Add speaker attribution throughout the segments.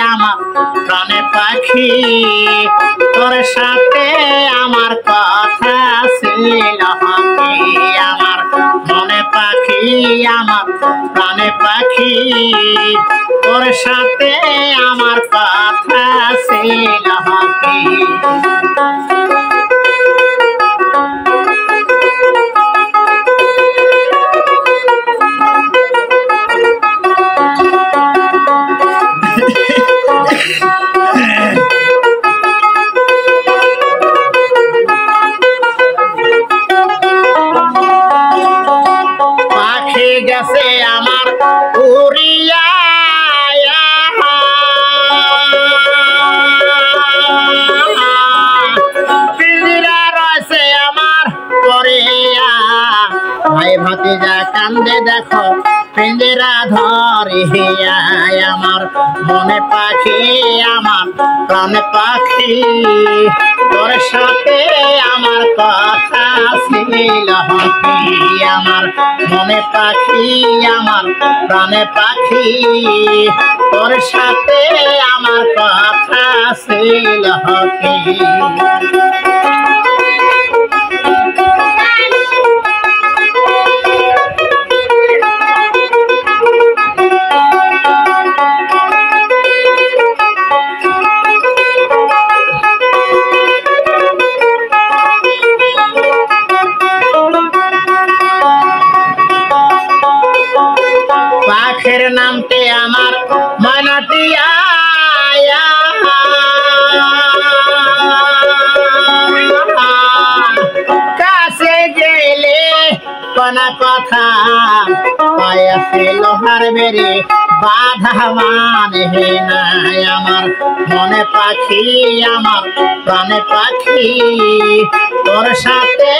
Speaker 1: আমার প্রাণে পাখি তোর সাথে আমার কথা ছিল কি আমার মনে পাখি আমার প্রাণে পাখি তোর সাথে আমার কথা ছিল কি গেছে আমার উড়িয়া পিঞ্জিরা রয়েছে আমার পরিয়া ভাই ভাতিজা কান্দে দেখো পিঞ্জিরা ধরিয়া আমার মনে পাখি আমার প্রাণে পাখি তোর সাথে আমার কথা ছিল কি আমার মনে পাখি আমার প্রাণে পাখি তোর সাথে আমার কথা ছিল কি পাখির নামটি আমার ময়নাটিয়া কাছে গেলে কোন কথা পায়াছে লোহার বেরে বাধা মানে নাই আমার মনে পাখি আমার প্রাণে পাখি তোর সাথে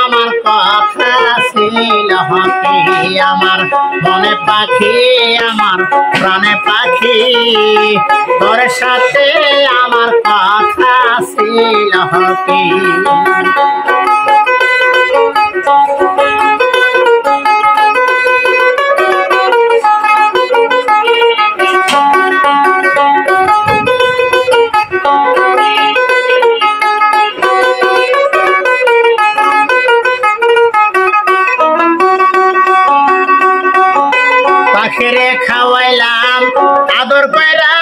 Speaker 1: আমার কথা ছিল কি আমার মনে পাখি আমার প্রাণে পাখি তোর সাথে আমার কথা ছিল কি পাখিরে খাওয়াইলাম আদর কইরা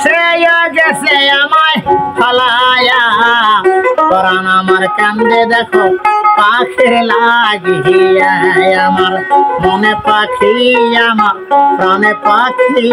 Speaker 1: সে গেছে আমায় ফলায়া পরাণ আমার কান্দে দেখো পাখির লাগিয়া আমার মনে পাখি আমার প্রাণে পাখি